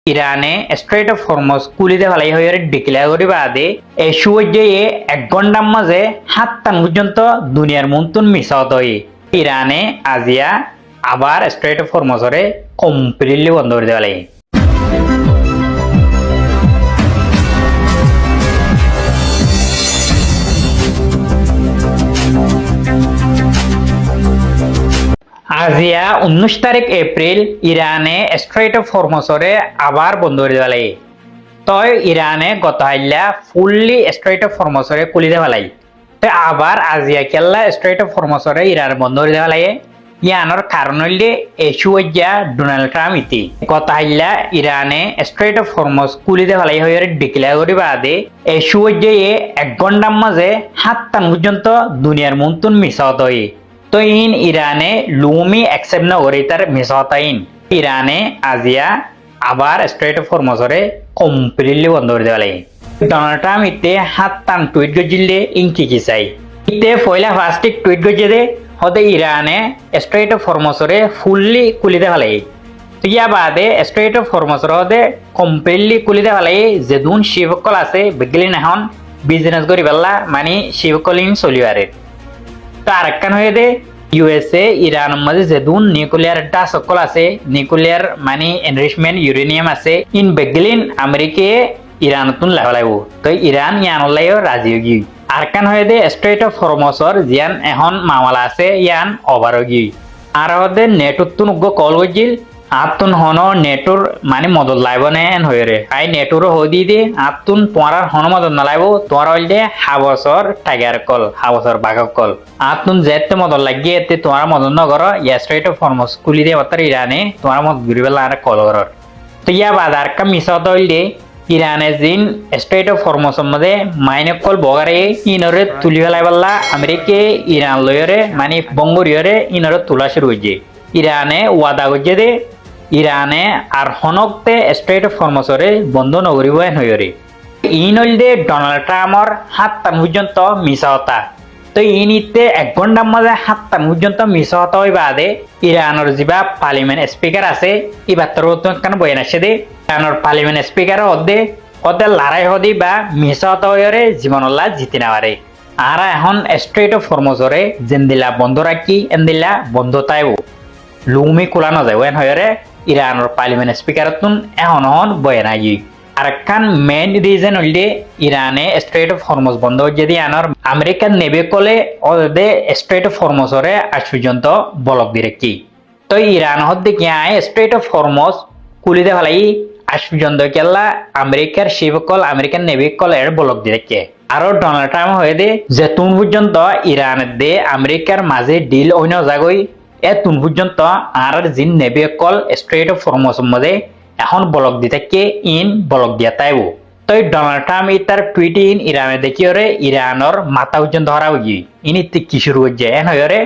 ইরানে straight of Hormuz কুলিতে ফেলাই হয়ে ডিক্লেয়ার করি বাদে এই সুযোগে 1 ঘন্টার মাঝে 7 পর্যন্ত দুনিয়ার মন্তুন মিসাওত হয়ে ইরানে আজিয়া আবার স্ট্রেট অফ হরমুজরে কমপ্লিটলি বন্ধ করে দেওয়া লাগে। আজিয়া 19 এপ্রিল ইরানে স্ট্রেট অফ হরমুজরে আবার বন্ধ করে দেওয়া লাগে। তই ইরানে গত হাইলা ফুললি স্ট্রেট অফ হরমুজরে খুলি দেওয়া লাগে। আবার আজিয়া কেল্লা স্ট্রেট অফ হরমুজরে ইরান বন্ধ করে দেওয়া লাগে। ইয়ানোর কারণ হইলে এসুয়া ডোনাল্ড ট্রাম্প ইতি গত হাইলা ইরানে স্ট্রেট অফ হরমুজ খুলি দেওয়া লাগে হয়ে ডিক্লেয়ার করি বাদে এসুয়া 1 ঘন্টার মাঝে 7 পর্যন্ত দুনিয়ার মন্তুন মিসাওত হয়ে তো ইন ইরানে লুমি অ্যাকসেপ্ট না করে তার মিসাওতাইন ইরানে আজিয়া আবার স্ট্রেট অফ হরমুজরে কমপ্লিটলি বন্ধ করে দেওয়া লাগে। ডোনাল্ড ট্রাম্প ইতে 7 টুইট গজিলে ইনকি কি চাই ইতে পয়লা ফার্স্ট টুইট গজে দে হতে ইরানে স্ট্রেট অফ হরমুজরে ফুললি খুলি দেওয়া লাগে। ইয়া বাদে স্ট্রেট অফ হরমুজরে হতে কমপ্লিটলি খুলি দেওয়া লাগে। যেদুন শিবকল আছে বিগলিন এখন বিজনেস করি পেলা মানে শিবকলিন চলিবারে তো আরেকখান হয়ে দে ইউএসএ ইরান মাঝে যেদুন নিউক্লিয়ার একটা সকল আছে নিউক্লিয়ার মানে এনরিচমেন্ট ইউরেনিয়াম আছে ইন বেগলিন আমেরিকে ইরানতুন লাগাব লাগব তো ইরান ইয়ানলাইও রাজি গি আরেকখান হয়ে দে স্ট্রেট অফ হরমুজর জিয়ান এখন মামলা আছে ইয়ান ওভার গি আর হতে নেটুতুন কল গজিল আতুন হন নেটুর মানে মদত লাইব না এন হয়ে রে আই নেটুরও হদি দে আতুন তোমার হন মদত নালাইব তোমার হইলে হাবছর টাইগার কল হাবছর বাঘক কল আতুন যেতে মদত লাগিয়ে এতে তোমার মদত নগর ইয়া স্ট্রেট অফ হরমুজ কুলি দে অতার ইরানে তোমার মদত ঘুরি পেলা আর কল কর তো ইয়া বাদ আর কা মিসাত হইলে ইরানে জিন স্ট্রেট অফ হরমুজের মধ্যে মাইনে কল বগারে ইনরে তুলি ফেলাই পাল্লা আমেরিকে ইরান লয়রে মানে বঙ্গরিয়রে ইনরে তোলা শুরু হয়েছে ইরানে ওয়াদা করছে দে ইরানে আর হনকতে স্ট্রেট অফ হরমুজরে বন্ধ নগরিব এন হইরে ইন হইলে ডোনাল্ড ট্রাম্পর 7 পর্যন্ত মিসাওতা তো ইনিতে 1 ঘন্টার মাঝে 7 পর্যন্ত মিসাওতা হই বাদে ইরানের যিবা পার্লিমেন্ট স্পিকার আছে এবার তোর কেন বয়ান আসে দে ইরানের পার্লিমেন্ট স্পিকার হদে হতে লড়াই হদি বা মিসাওতা হইরে জীবনল্লা জিতে নেওয়ারে আর এখন স্ট্রেট অফ হরমুজরে জেন্দিলা বন্ধ রাখি এন্দিলা বন্ধ তাইব লুমি খোলানো যায় ওয়েন হইরে ইরানের পার্লিমেন্ট স্পিকারতুন এখন বয়ান আই আরেকখান মেইন রিজন হইলে ইরানে স্ট্রেট অফ হরমুজ বন্ধ যদি আনার আমেরিকান নেভি কলে ওদে স্ট্রেট অফ হরমুজরে আজ পর্যন্ত বলক দি রাখি তো ইরান হদ্দে কি আয় স্ট্রেট অফ হরমুজ কুলি দে ফেলাই আজ পর্যন্ত কেলা আমেরিকার শিবকল আমেরিকান নেভি কল এর বলক দি রাখে আরো ডোনাল্ড ট্রাম্প হয়ে দে যে তুন পর্যন্ত ইরানের দে আমেরিকার মাঝে ডিল অন্য জাগই এতুন পর্যন্ত আর জিন নেভি কল স্ট্রেট অফ হরমুজের মধ্যে এখন বলক দি থাকে ইন বলক দিয়া তাইব তো ডোনাল্ড ট্রাম্প ইতার টুইট ইন ইরানে দেখি ওরে ইরানের মাথা পর্যন্ত ধরা হই ইনি কি শুরু হচ্ছে এন হইরে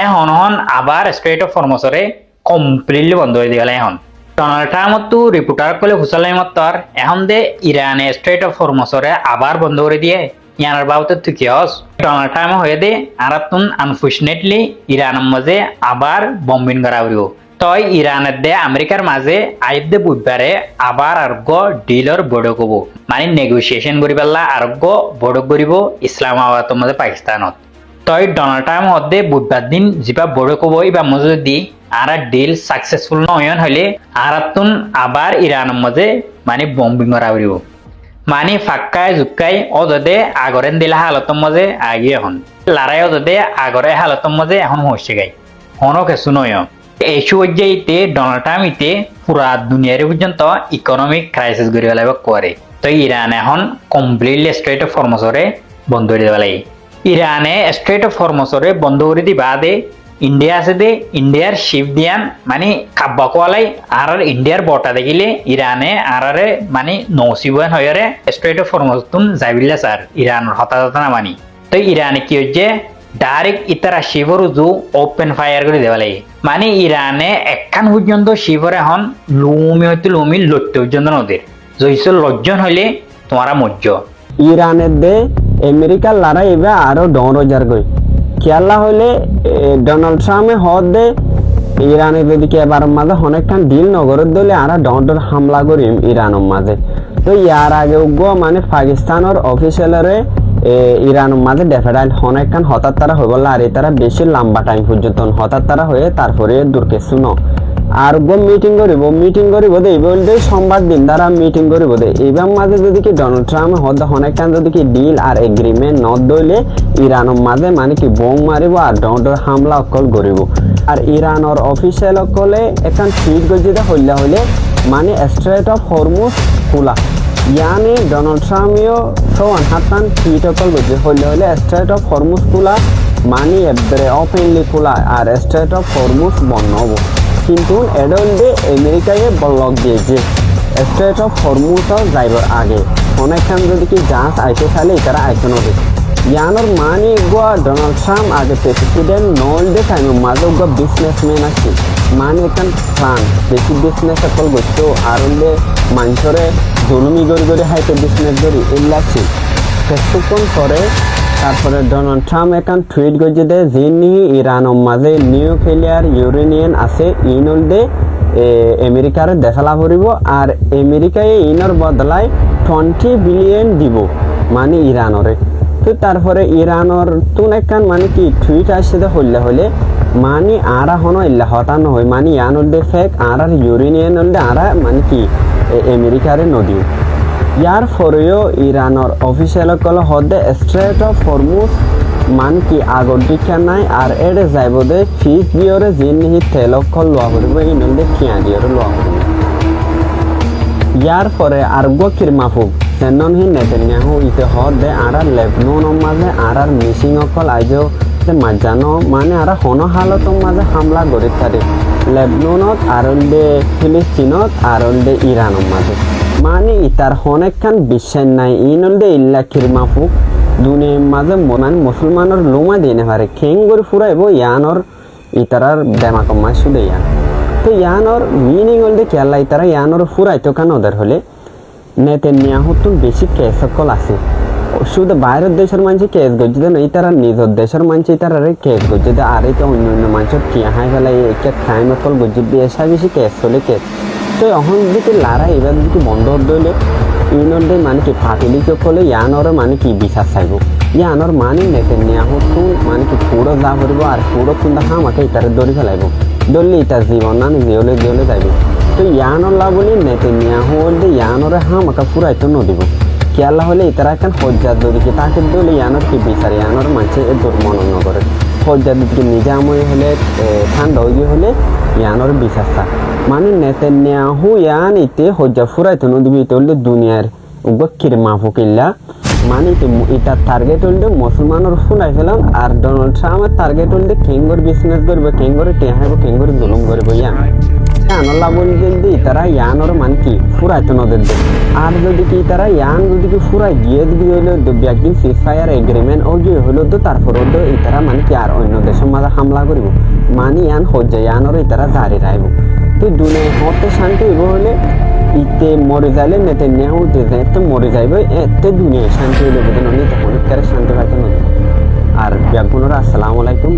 এখন আবার স্ট্রেট অফ হরমুজরে কমপ্লিটলি বন্ধ হয়ে গেল এখন ডোনাল্ড ট্রাম্প তো রিপোর্টার কলে হুসালাই মতর এখন দে ইরানে স্ট্রেট অফ হরমুজরে আবার বন্ধ করে দিয়ে ইয়ানোর বাবতে তুই কি হস ডোনাল্ড ট্রাম্প হয়ে দে আর তুন আনফর্চুনেটলি ইরানের মাঝে আবার বম্বিং করা হইব তই ইরানের দে আমেরিকার মাঝে আইব দে বুধবারে আবার আরোগ্য ডিলর বড় কব মানে নেগোসিয়েশন করি পেলা আরোগ্য বড় করিব ইসলামাবাদের মাঝে পাকিস্তানত তই ডোনাল্ড ট্রাম্প হদে বুধবার দিন যিবা বড় কব ইবা মজুদ দি আর ডিল সাকসেসফুল নয়ন হইলে আর তুন আবার ইরানের মাঝে মানে বম্বিং করা হইব মানে ফাক্কায় জুক্কাই ওদে আগরেন দিলা হালতর মাঝে আগে এখন লড়াই ওদে আগরে হালতর মাঝে এখন হচ্ছে গাই হনো কিছু নয় এই সুযোগে ডোনাল্ড ট্রাম্প ইতে পুরা দুনিয়ার পর্যন্ত ইকোনমিক ক্রাইসিস গড়ি ফেলাইব করে তো ইরান এখন কমপ্লিটলি স্ট্রেট অফ হরমুজরে বন্ধ করে দেওয়া লাগে ইরানে স্ট্রেট অফ হরমুজরে বন্ধ করে দি বাদে ইন্ডিয়া আছে দে ইন্ডিয়ার শিপ দিয়ান মানে খাব্বা কোয়ালাই আর ইন্ডিয়ার বটা দেখিলে ইরানে আর মানে নৌসিবান হয়ে স্ট্রেট অফ হরমুজ তুন যাইবিল্লা স্যার ইরানের হতাহত না মানি তো ইরানে কি হচ্ছে ডাইরেক্ট ইতারা শিবর উজু ওপেন ফায়ার করে দেওয়া লাগে মানে ইরানে একখান পর্যন্ত শিবর এখন লুমি হইতে লুমি লড়তে পর্যন্ত নদীর জয়সল লজ্জন হইলে তোমারা মজ্জ ইরানের দে আমেরিকার লড়াই এবার আরো ডর রোজার গই খেলা হইলে ডোনাল্ড ট্রাম্পে হদ দে ইরানে যদি কি এবার মাঝে অনেকখান ডিল নগরের দলে আর ডর হামলা করিম ইরানের মাঝে। তো ইয়ার আগে গো মানে পাকিস্তানের অফিসিয়ালরে ইরানের মাঝে ডেফেডাইল অনেকখান হঠাৎ তারা হয়ে গেল আর তারা বেশি লম্বা টাইম পর্যন্ত হঠাৎ তারা হয়ে তারপরে দূরকে শুনো আর গো মিটিং করিব দে বলতে সোমবার দিন তারা মিটিং করিব দে এবার মাঝে যদি কি ডোনাল্ড ট্রাম্প হদ অনেকখান যদি কি ডিল আর এগ্রিমেন্ট নট দইলে ইরানের মাঝে মানে কি বোম মারিব আর ডর হামলা অকল করিব। আর ইরানের অফিসিয়াল অকলে এখন টুইট করছে হইলে মানে স্ট্রেট অফ হরমুজ খোলা ইয়ানি ডোনাল্ড ট্রাম্পও সমান হাতান টুইট অকল করছে হইলে স্ট্রেট অফ হরমুজ খোলা মানে এবারে ওপেনলি খোলা আর স্ট্রেট অফ হরমুজ বন্ধ হবো। কিন্তু এডলডে আমেরিকায় ব্লক দিয়েছে স্ট্রেট অফ হরমুজও যাইবার আগে অনেকখান যদি কি জাহাজ আইতে চাইলে তারা আইতে নদী ইয়ানোর মানে গোয়া ডোনাল্ড ট্রাম্প আগে প্রেসিডেন্ট নলডে টাইমের মাঝে গোয়া বিজনেসম্যান আছে মানে এখান প্লান বেশি বিজনেস সকল করতো আর হলে মানুষরে জলমি গড়ি হাইতে বিজনেস করি এগুলো আছে কিছুক্ষণ পরে তারপরে ডোনাল্ড ট্রাম্প এখন টুইট করছে দে যিনি ইরানের মাঝে নিউক্লিয়ার ইউরেনিয়াম আছে ইনল দে আমেরিকার দেখালা করিব আর আমেরিকায় ইনর বদলায় 20 বিলিয়ন দিব মানে ইরানরে। তো তারপরে ইরানর তুন একখান মানে কি টুইট আসছে হলে মানে আরা হনো ইল্লা হতানো হয় মানে ইয়ানোর দে ফেক আর ইউরেনিয়াম হলে আরা মানে কি আমেরিকারে নদী ইয়ার পরেও ইরানের অফিসিয়াল কল হদে স্ট্রেট অফ হরমুজ মান কি আগর দিকে নাই আর এডে যাইব দে ফিস দিয়রে যিনি তেল কল লোয়া করব এই নন্দে কিয়া দিয়রে লোয়া করব। ইয়ার পরে আর গকির মাফুক সেনন হি নেতানিয়াহু ইতে হদে আর লেবননের মাঝে আর মিসিং অকল আইজো মাজানো মানে আর হন হালতর মাঝে হামলা করে থাকে লেবননত আর ফিলিস্তিনত আর ইরানের মাঝে মানে ইতার অনেকখান বিশ্বাস নাই ইনলদে ইল্লাখির মাফুক দুনিয়ার মাঝে মানে মুসলমানের লোমা দিয়ে নেপারে খেং করে ফুরাইব ইয়ানোর ইতারার বেমা কমায় শুধু ইয়ান। তো ইয়ানোর মিনিং হলদে খেয়াল ইতারা ইয়ানোর ফুরাইতো কেন ওদের হলে নেতানিয়াহুর তো বেশি কেস সকল আছে শুধু বাইরের দেশের মানুষ কেস করছে দেন ইতারা নিজের দেশের মানুষ ইতারারে কেস করছে দে আর এটা অন্য মানুষের কিয়াহাই ফেলাই একে টাইম অকল করছে বেশি কেস চলে কেস। তো এখন যদি লড়াই এবার যদি বন্ধ হলে ইউনিয়ন মানে কি ফাটিলিকে করলে ইয়ানোরে মানে কি বিচার চাইব ইয়ানোর মানে নেতানিয়াহুর তো মানে কি পুরো যা করব আর পুরো কিন্তু আমাকে ইতারে দৌড়ি ফেলাইব দৌড়লে ইতার জীবন না জিওলে যাইব। তো ইয়ানোর লাভ বলি নেতানিয়াহু বলতে ইয়ানোরে আমাকে পুরাইতো নদিব কেলা হলে ইতারা এখন হজ্জার দৌড়িকে তাকে দৌড়লে ইয়ানোর কি বিচার ইয়ানোর মানুষের মনন করে হজ্জার দিকে নিজাময় হলে ঠান্ডা হয়ে হলে ইয়ানোর বিচারটা মানে নেতানিয়াহু ইয়ান ইতে হজ্জা ফুরাইতো নদীবি তললে দুনিয়ার গকির মাফুকিল্লা মানে এটা টার্গেট হলদে মুসলমানের ফুলাই ফেলাম আর ডোনাল্ড ট্রাম্পের টার্গেট হলদে কেঙ্গর বিজনেস করবে কেঙ্গরে টেহাইব কেঙ্গরে জুলুম করবে ইয়ান আনলা বলি যদি তারা ইয়ানোর মানে কি ফুরাইতো নদের দে আর যদি কি তারা ইয়ান যদি কি ফুরাই গিয়ে যদি হইলো একদিন সিজফায়ার এগ্রিমেন্ট ও গিয়ে হইলো তো তারপরে তো ইতারা মানে কি আর অন্য দেশের মাঝে হামলা করিব মানে ইয়ান হজ্জা ইয়ানোর ইতারা জারি রাখব। তো দুনিয়া হতে শান্তি হইব হলে ইতে মরে যাইলে নেতানিয়াহু তো মরে যাইব এতে দুনিয়ায় শান্তি হইলে বোধ নদী তখন শান্তি পাইতো নদী। আর ব্যাগুণরা আসসালামু আলাইকুম।